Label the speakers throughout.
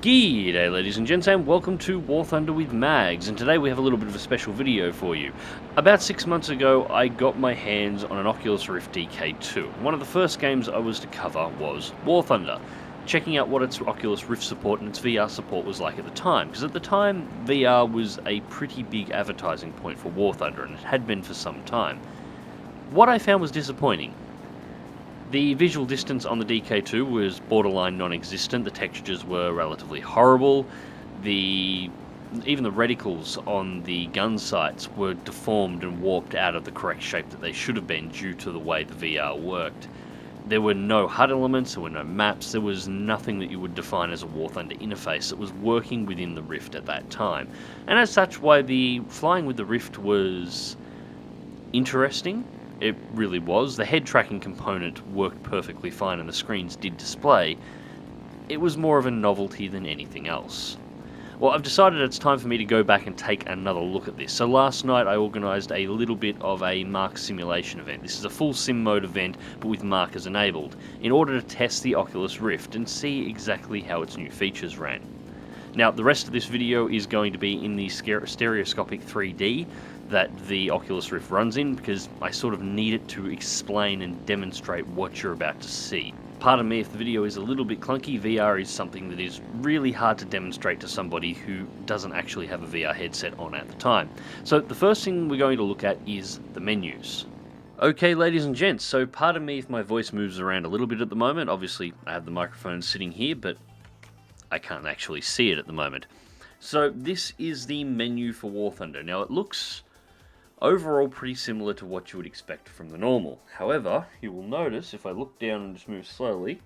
Speaker 1: G'day ladies and gents, and welcome to War Thunder with Mags, and today we have a little bit of a special video for you. About 6 months ago I got my hands on an Oculus Rift DK2. One of the first games I was to cover was War Thunder, checking out what its Oculus Rift support and its VR support was like at the time, because at the time VR was a pretty big advertising point for War Thunder, and it had been for some time. What I found was disappointing. The visual distance on the DK2 was borderline non-existent, the textures were relatively horrible, even the reticles on the gun sights were deformed and warped out of the correct shape that they should have been due to the way the VR worked. There were no HUD elements, there were no maps, there was nothing that you would define as a War Thunder interface that was working within the Rift at that time. And as such, why the flying with the Rift was interesting. It really was. The head tracking component worked perfectly fine and the screens did display. It was more of a novelty than anything else. Well, I've decided it's time for me to go back and take another look at this. So last night I organised a little bit of a mark simulation event. This is a full sim mode event, but with markers enabled, in order to test the Oculus Rift and see exactly how its new features ran. Now, the rest of this video is going to be in the stereoscopic 3D that the Oculus Rift runs in, because I sort of need it to explain and demonstrate what you're about to see. Pardon me if the video is a little bit clunky. VR is something that is really hard to demonstrate to somebody who doesn't actually have a VR headset on at the time. So the first thing we're going to look at is the menus. Okay, ladies and gents, so pardon me if my voice moves around a little bit at the moment. Obviously, I have the microphone sitting here, but I can't actually see it at the moment. So this is the menu for War Thunder. Now it looks overall pretty similar to what you would expect from the normal. However, you will notice if I look down and just move slowly,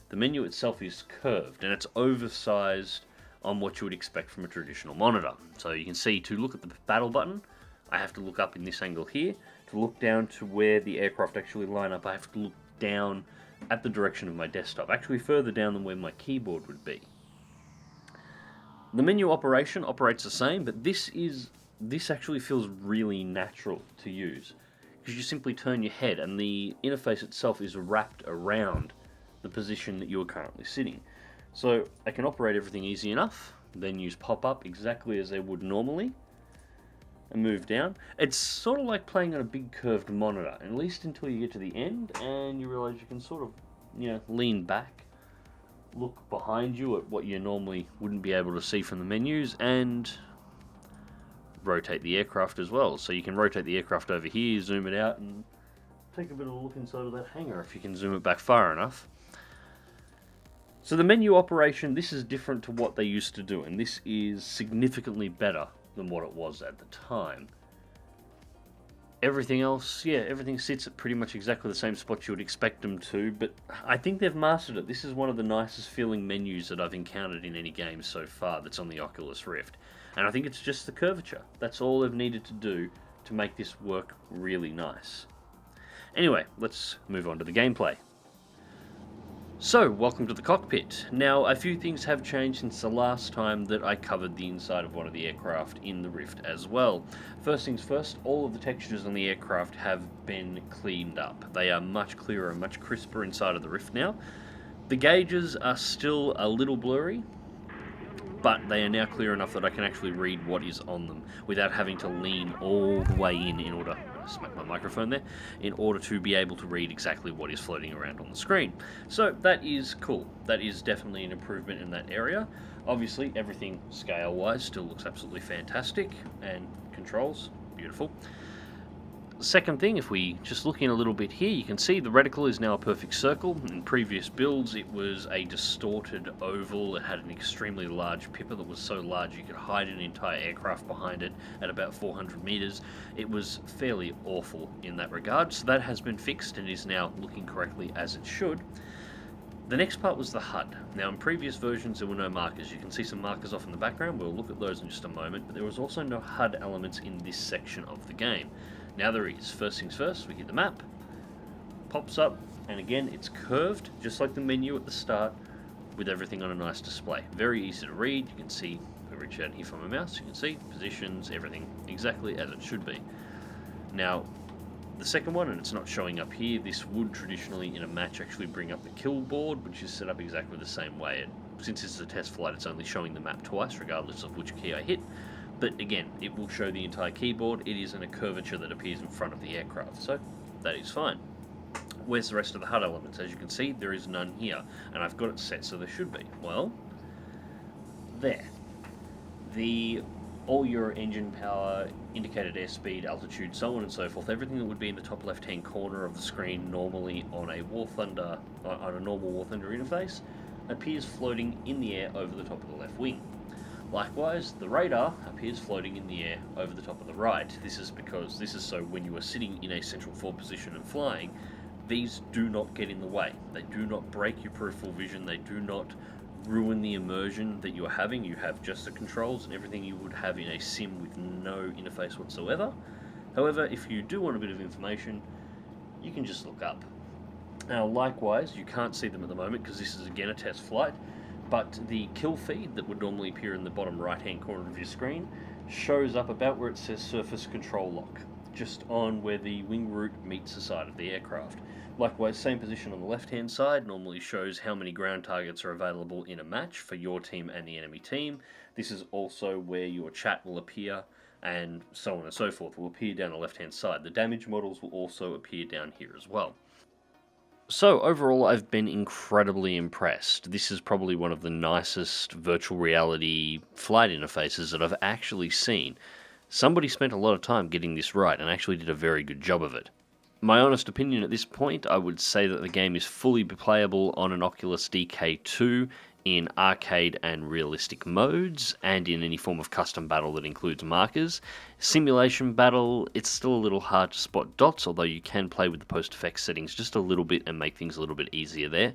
Speaker 1: the menu itself is curved and it's oversized on what you would expect from a traditional monitor. So you can see, to look at the battle button, I have to look up in this angle here. To look down to where the aircraft actually line up, I have to look down at the direction of my desktop, actually further down than where my keyboard would be. The menu operation operates the same, but this actually feels really natural to use, because you simply turn your head and the interface itself is wrapped around the position that you're currently sitting. So I can operate everything easy enough, menus pop up exactly as they would normally, and move down. It's sort of like playing on a big curved monitor, at least until you get to the end and you realize you can sort of, lean back, look behind you at what you normally wouldn't be able to see from the menus, and rotate the aircraft as well. So you can rotate the aircraft over here, zoom it out, and take a bit of a look inside of that hangar if you can zoom it back far enough. So the menu operation, this is different to what they used to do, and this is significantly better than what it was at the time. Everything else, everything sits at pretty much exactly the same spot you would expect them to, but I think they've mastered it. This is one of the nicest feeling menus that I've encountered in any game so far that's on the Oculus Rift. And I think it's just the curvature. That's all they've needed to do to make this work really nice. Anyway, let's move on to the gameplay. So, welcome to the cockpit. Now, a few things have changed since the last time that I covered the inside of one of the aircraft in the Rift as well. First things first, all of the textures on the aircraft have been cleaned up. They are much clearer and much crisper inside of the Rift now. The gauges are still a little blurry, but they are now clear enough that I can actually read what is on them without having to lean all the way in order, smack my microphone there, in order to be able to read exactly what is floating around on the screen. So that is cool. That is definitely an improvement in that area. Obviously, everything scale-wise still looks absolutely fantastic, and controls, beautiful. Second thing, if we just look in a little bit here, you can see the reticle is now a perfect circle. In previous builds it was a distorted oval. It had an extremely large pipper that was so large you could hide an entire aircraft behind it at about 400 meters. It was fairly awful in that regard, so that has been fixed and is now looking correctly as it should. The next part was the HUD. Now, in previous versions there were no markers. You can see some markers off in the background. We'll look at those in just a moment, but there was also no HUD elements in this section of the game. Now there is. First things first, we hit the map, pops up, and again it's curved, just like the menu at the start, with everything on a nice display. Very easy to read. You can see, if I reach out here from my mouse, you can see positions, everything exactly as it should be. Now, The second one, and it's not showing up here, this would traditionally in a match actually bring up the kill board, which is set up exactly the same way. It since this is a test flight, it's only showing the map twice, regardless of which key I hit. But again, it will show the entire keyboard. It is in a curvature that appears in front of the aircraft, so that is fine. Where's the rest of the HUD elements? As you can see, there is none here, and I've got it set so there should be. Well, there. All your engine power, indicated airspeed, altitude, so on and so forth, everything that would be in the top left-hand corner of the screen normally on a normal War Thunder interface, appears floating in the air over the top of the left wing. Likewise, the radar appears floating in the air over the top of the right. This is so when you are sitting in a central forward position and flying, these do not get in the way. They do not break your peripheral vision. They do not ruin the immersion that you are having. You have just the controls and everything you would have in a sim with no interface whatsoever. However, if you do want a bit of information, you can just look up. Now, likewise, you can't see them at the moment because this is again a test flight, but the kill feed that would normally appear in the bottom right-hand corner of your screen shows up about where it says surface control lock, just on where the wing root meets the side of the aircraft. Likewise, same position on the left-hand side, normally shows how many ground targets are available in a match for your team and the enemy team. This is also where your chat will appear, and so on and so forth will appear down the left-hand side. The damage models will also appear down here as well. So overall, I've been incredibly impressed. This is probably one of the nicest virtual reality flight interfaces that I've actually seen. Somebody spent a lot of time getting this right and actually did a very good job of it. My honest opinion at this point, I would say that the game is fully playable on an Oculus DK2 in arcade and realistic modes, and in any form of custom battle that includes markers. Simulation battle, it's still a little hard to spot dots, although you can play with the post-effects settings just a little bit and make things a little bit easier there.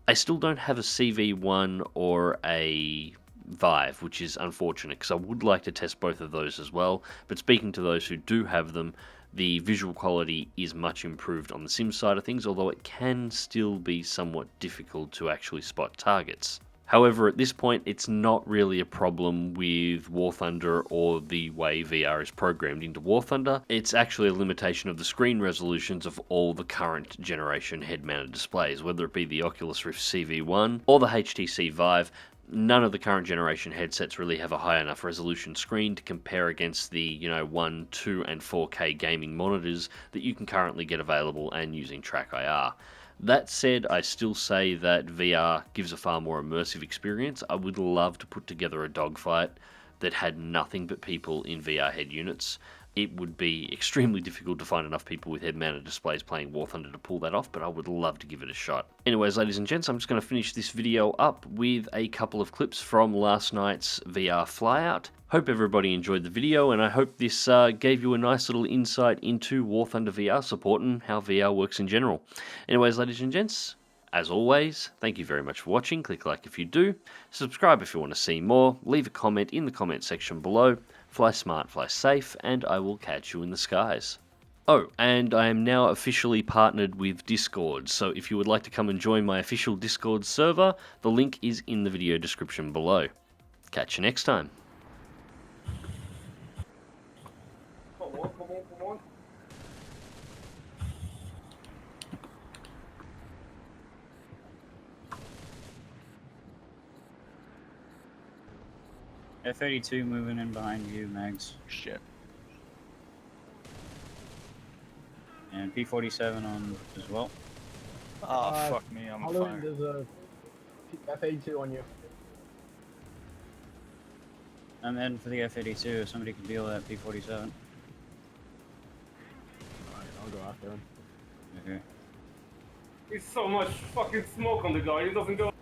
Speaker 1: I still don't have a CV1 or a Vive, which is unfortunate, because I would like to test both of those as well, but speaking to those who do have them, the visual quality is much improved on the sim side of things, although it can still be somewhat difficult to actually spot targets. However, at this point, it's not really a problem with War Thunder or the way VR is programmed into War Thunder. It's actually a limitation of the screen resolutions of all the current generation head-mounted displays, whether it be the Oculus Rift CV1 or the HTC Vive. None of the current generation headsets really have a high enough resolution screen to compare against the 1, 2 and 4K gaming monitors that you can currently get available and using TrackIR. That said, I still say that VR gives a far more immersive experience. I would love to put together a dogfight that had nothing but people in VR head units. It would be extremely difficult to find enough people with head-mounted displays playing War Thunder to pull that off, but I would love to give it a shot. Anyways, ladies and gents, I'm just going to finish this video up with a couple of clips from last night's VR flyout. Hope everybody enjoyed the video, and I hope this gave you a nice little insight into War Thunder VR support and how VR works in general. Anyways, ladies and gents, as always, thank you very much for watching. Click like if you do, subscribe if you want to see more, leave a comment in the comment section below. Fly smart, fly safe, and I will catch you in the skies. Oh, and I am now officially partnered with Discord, so if you would like to come and join my official Discord server, the link is in the video description below. Catch you next time.
Speaker 2: F-82 moving in behind you, Mags.
Speaker 3: Shit.
Speaker 2: And P-47 on as well.
Speaker 3: Oh, fuck me, I'm on fire.
Speaker 4: There's a F-82 on you.
Speaker 2: I'm heading for the F-82 if somebody can deal with that P-47.
Speaker 4: Alright, I'll go after him.
Speaker 2: Okay.
Speaker 5: There's so much fucking smoke on the guy, he doesn't go.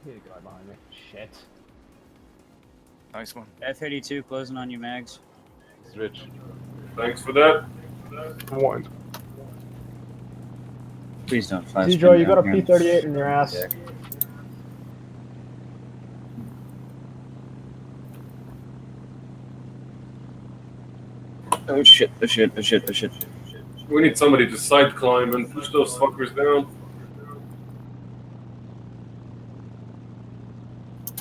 Speaker 4: Here's a guy behind me. Shit.
Speaker 3: Nice one.
Speaker 2: F-82 closing on you, Mags.
Speaker 4: It's Rich.
Speaker 5: Thanks for that.
Speaker 4: One.
Speaker 2: Please don't flash.
Speaker 4: Joe, you got a P-38 in your ass.
Speaker 2: Yeah. Oh shit, oh shit, oh shit, oh shit.
Speaker 5: We need somebody to side climb and push those fuckers down.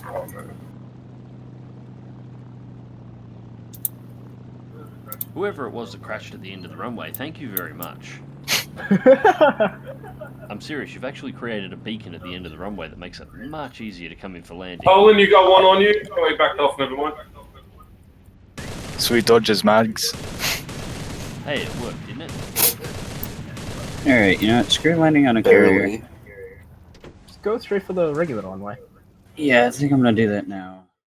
Speaker 5: Oh man.
Speaker 1: Whoever it was that crashed at the end of the runway, thank you very much. I'm serious, you've actually created a beacon at the end of the runway that makes it much easier to come in for landing.
Speaker 5: Olin, you got one on you? Oh, he backed off, never mind.
Speaker 3: Sweet dodges, Mags.
Speaker 1: Hey, it worked, didn't it?
Speaker 2: Alright, you know what? Screw landing on a carrier.
Speaker 4: Just go straight for the regular runway.
Speaker 2: Yeah, I think I'm gonna do that now.